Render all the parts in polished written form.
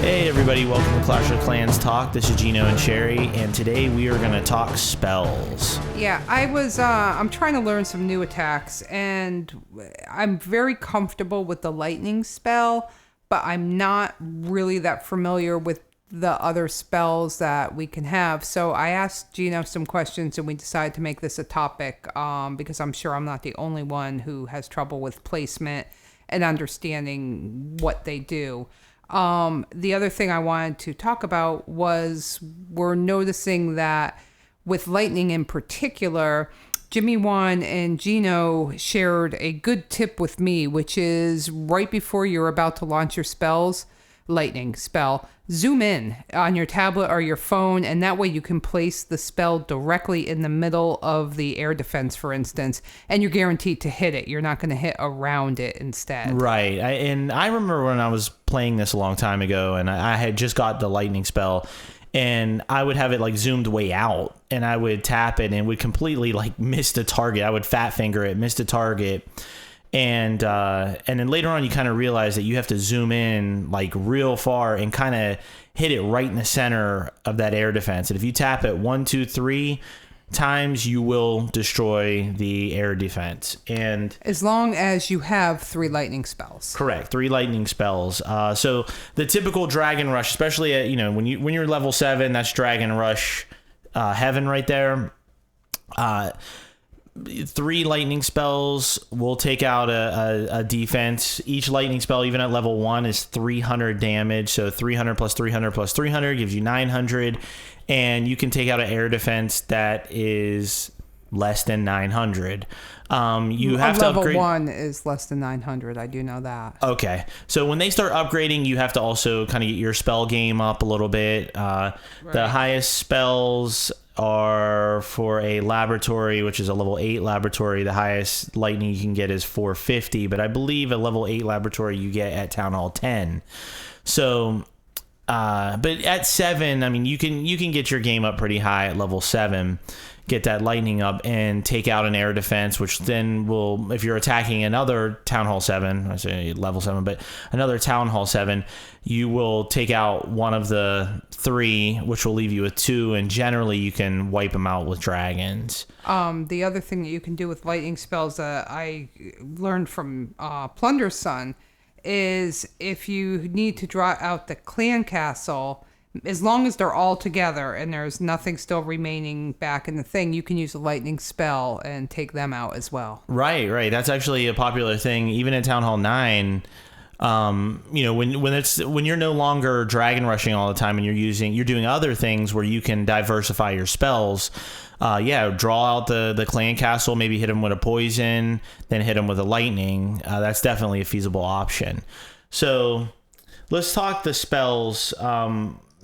Hey everybody, welcome to Clash of Clans Talk. This is Geno and Sherri, and today we are going to talk spells. Yeah, I'm trying to learn some new attacks, and I'm very comfortable with the lightning spell, but I'm not really that familiar with the other spells that we can have. So I asked Geno some questions, and we decided to make this a topic because I'm sure I'm not the only one who has trouble with placement and understanding what they do. The other thing I wanted to talk about was we're noticing that with lightning in particular, Jimmy Wan and Geno shared a good tip with me, which is right before you're about to launch your lightning spell, zoom in on your tablet or your phone, and that way you can place the spell directly in the middle of the air defense, for instance, and you're guaranteed to hit it. You're not going to hit around it instead. Right. I remember when I was playing this a long time ago, and I had just got the lightning spell, and I would have it like zoomed way out, and I would tap it and would completely like miss the target. I would fat finger it, miss the target. And then later on, you kind of realize that you have to zoom in like real far and kind of hit it right in the center of that air defense. And if you tap it 1, 2, 3 times, you will destroy the air defense. And as long as you have 3 lightning spells. Correct, 3 lightning spells. So the typical Dragon Rush, especially at, when you're level 7, that's Dragon Rush heaven right there. 3 lightning spells will take out a defense. Each lightning spell, even at level 1, is 300 damage. So 300 plus 300 plus 300 gives you 900. And you can take out an air defense that is less than 900. You have to upgrade. Level 1 is less than 900. I do know that. Okay. So when they start upgrading, you have to also kind of get your spell game up a little bit. Right. The highest spells are for a laboratory, which is a level 8 laboratory. The highest lightning you can get is 450, but I believe a level 8 laboratory you get at Town Hall 10. So, but at 7, I mean, you can get your game up pretty high at level 7, get that lightning up and take out an air defense, which then will, if you're attacking another Town Hall 7, I say level 7, but another Town Hall 7, you will take out one of the 3, which will leave you with 2, and generally you can wipe them out with dragons. The other thing that you can do with lightning spells that I learned from Plunder's Son is if you need to draw out the clan castle, as long as they're all together and there's nothing still remaining back in the thing, you can use a lightning spell and take them out as well. Right. That's actually a popular thing, even at Town Hall 9. When you're no longer dragon rushing all the time and you're doing other things where you can diversify your spells. Draw out the clan castle, maybe hit them with a poison, then hit them with a lightning. That's definitely a feasible option. So let's talk the spells.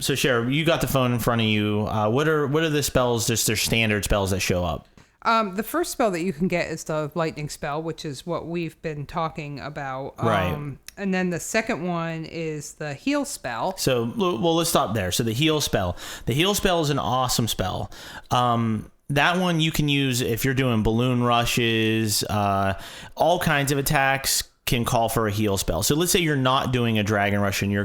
So Sherri, you got the phone in front of you. What are the spells, just their standard spells that show up? The first spell that you can get is the lightning spell, which is what we've been talking about. Right. And then the second one is the heal spell. So, well, let's stop there. So the heal spell. The heal spell is an awesome spell. That one you can use if you're doing balloon rushes, all kinds of attacks can call for a heal spell. So let's say you're not doing a dragon rush and you're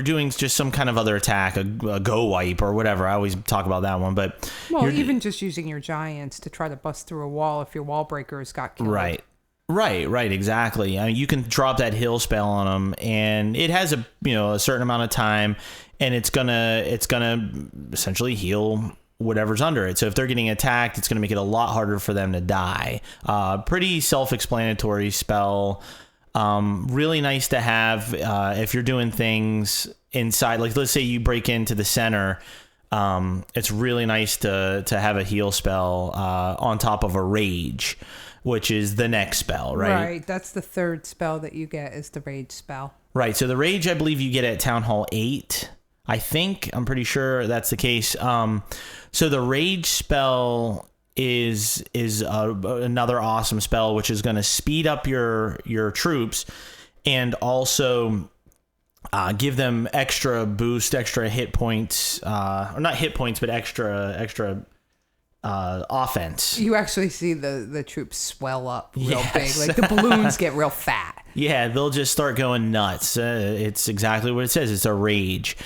doing just some kind of other attack, a go wipe or whatever. I always talk about that one, but even just using your giants to try to bust through a wall if your wall breakers got killed. Right, exactly. I mean, you can drop that heal spell on them, and it has a certain amount of time, and it's gonna essentially heal whatever's under it. So if they're getting attacked, it's gonna make it a lot harder for them to die. Pretty self-explanatory spell. Really nice to have if you're doing things inside. Like let's say you break into the center. It's really nice to have a heal spell on top of a rage, which is the next spell, right? Right. That's the third spell that you get is the rage spell. Right. So the rage, I believe you get at Town Hall 8. I'm pretty sure that's the case. So the rage spell is another awesome spell, which is going to speed up your troops and also give them extra boost, extra hit points, or not hit points, but extra offense. You actually see the troops swell up real big. Like the balloons get real fat. Yeah, they'll just start going nuts. It's exactly what it says. It's a rage.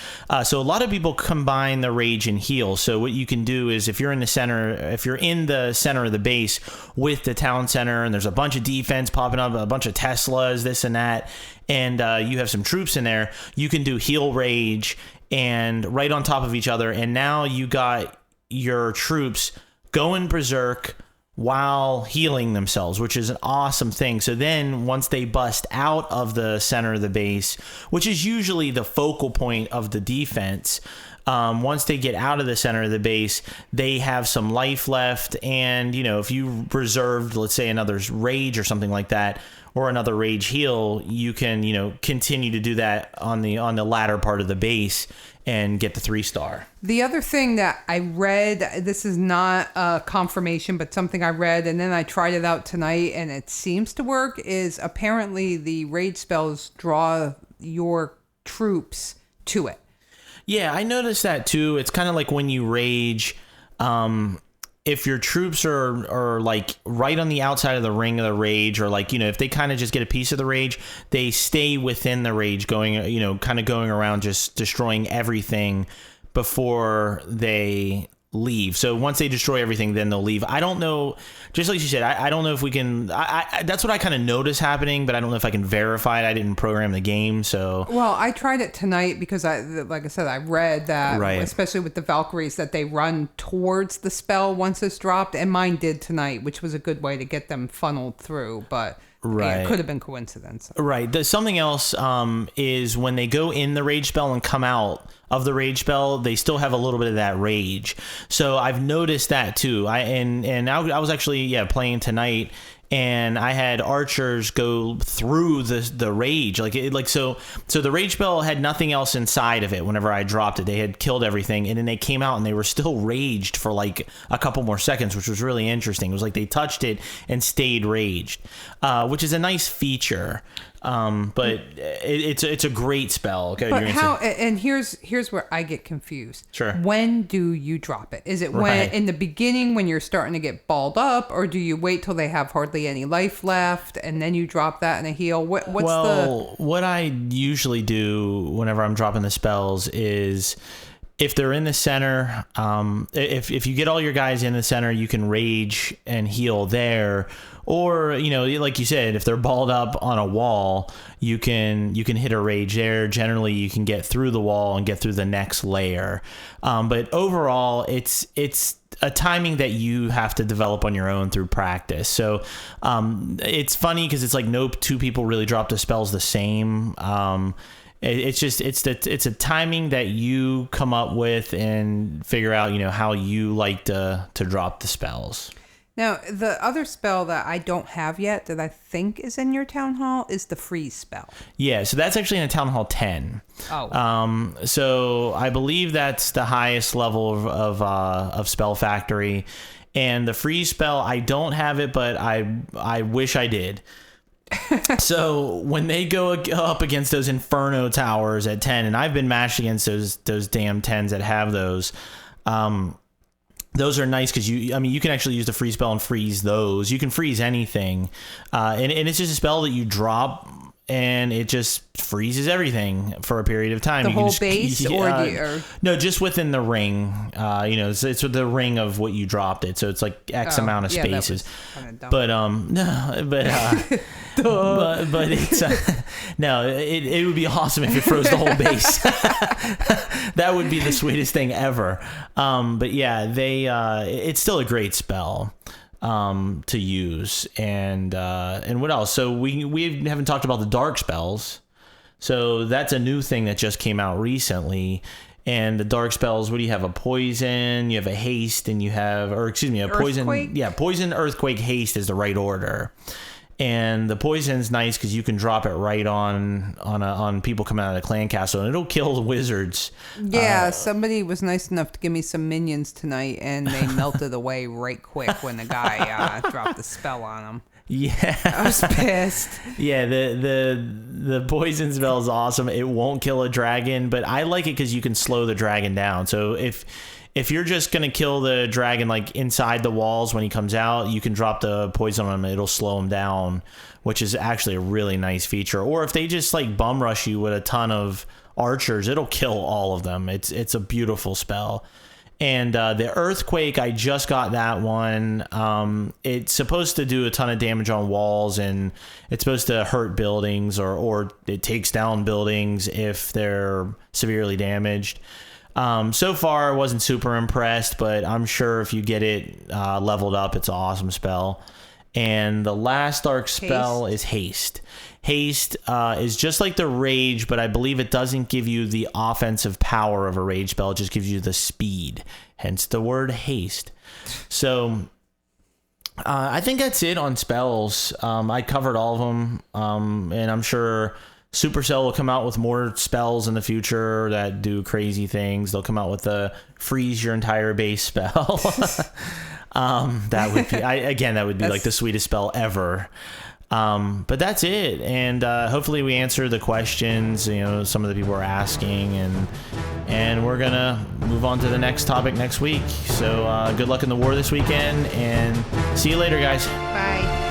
So a lot of people combine the rage and heal. So what you can do is if you're in the center of the base with the town center and there's a bunch of defense popping up, a bunch of Teslas, this and that, and you have some troops in there, you can do heal rage and right on top of each other. And now you got your troops going berserk while healing themselves, which is an awesome thing. So then once they bust out of the center of the base, which is usually the focal point of the defense, once they get out of the center of the base, they have some life left. And, if you reserved, let's say, another rage or something like that, or another rage heal, you can, continue to do that on the latter part of the base and get the 3-star. The other thing that I read, this is not a confirmation, but something I read, and then I tried it out tonight, and it seems to work, is apparently the rage spells draw your troops to it. Yeah, I noticed that too. It's kind of like when you rage, if your troops are like right on the outside of the ring of the rage, or like, if they kind of just get a piece of the rage, they stay within the rage going, kind of going around just destroying everything before they leave. So once they destroy everything, then they'll leave. I don't know, just like you said, I don't know if we can, that's what I kind of notice happening, but I don't know if I can verify it. I didn't program the game, so. Well, I tried it tonight because like I said, I read that, right, especially with the Valkyries, that they run towards the spell once it's dropped, and mine did tonight, which was a good way to get them funneled through, but right, it could have been coincidence. Right. There's something else is when they go in the rage spell and come out of the rage spell, they still have a little bit of that rage. So I've noticed that too. I was actually playing tonight, and I had archers go through the rage, so the rage spell had nothing else inside of it. Whenever I dropped it, they had killed everything, and then they came out and they were still raged for like a couple more seconds, which was really interesting. It was like they touched it and stayed raged, which is a nice feature. But it's a great spell. Okay, but how? And here's where I get confused. Sure. When do you drop it? Is it when in the beginning when you're starting to get balled up, or do you wait till they have hardly any life left and then you drop that in a heal? What I usually do whenever I'm dropping the spells is, if they're in the center, if you get all your guys in the center, you can rage and heal there. Or, like you said, if they're balled up on a wall, you can hit a rage there. Generally, you can get through the wall and get through the next layer. But overall, it's a timing that you have to develop on your own through practice. So it's funny because it's like no two people really drop the spells the same. It's a timing that you come up with and figure out, how you like to drop the spells. Now, the other spell that I don't have yet that I think is in your Town Hall is the freeze spell. Yeah, so that's actually in Town Hall 10. Oh. So I believe that's the highest level of Spell Factory. And the freeze spell, I don't have it, but I wish I did. So when they go up against those Inferno towers at 10, and I've been mashed against those damn 10s that have those, those are nice because you can actually use the freeze spell and freeze those. You can freeze anything, and it's just a spell that you drop and it just freezes everything for a period of time. The whole base, or no, just within the ring. It's the ring of what you dropped it, so it's like X amount of spaces. But no, but it's no. It would be awesome if it froze the whole base. That would be the sweetest thing ever. But yeah, it's still a great spell to use. And what else? So we haven't talked about the dark spells. So that's a new thing that just came out recently. And the dark spells, what do you have? A poison, you have a haste, and a poison. Earthquake? Yeah, poison, earthquake, haste is the right order. And the poison's nice because you can drop it right on people coming out of the clan castle, and it'll kill the wizards. Yeah, somebody was nice enough to give me some minions tonight, and they melted away right quick when the guy dropped the spell on them. Yeah. I was pissed. Yeah, the poison spell is awesome. It won't kill a dragon, but I like it because you can slow the dragon down. So if you're just gonna kill the dragon like inside the walls when he comes out, you can drop the poison on him. It'll slow him down, which is actually a really nice feature. Or if they just like bum rush you with a ton of archers, it'll kill all of them. It's a beautiful spell. And the earthquake, I just got that one. It's supposed to do a ton of damage on walls, and it's supposed to hurt buildings, or it takes down buildings if they're severely damaged. So far, I wasn't super impressed, but I'm sure if you get it leveled up, it's an awesome spell. And the last dark spell is Haste. Haste is just like the Rage, but I believe it doesn't give you the offensive power of a Rage spell. It just gives you the speed, hence the word Haste. So I think that's it on spells. I covered all of them, and I'm sure Supercell will come out with more spells in the future that do crazy things. They'll come out with the freeze your entire base spell. That would be, that would be like the sweetest spell ever. But that's it. And hopefully we answer the questions, some of the people are asking, and we're going to move on to the next topic next week. So good luck in the war this weekend, and see you later, guys. Bye.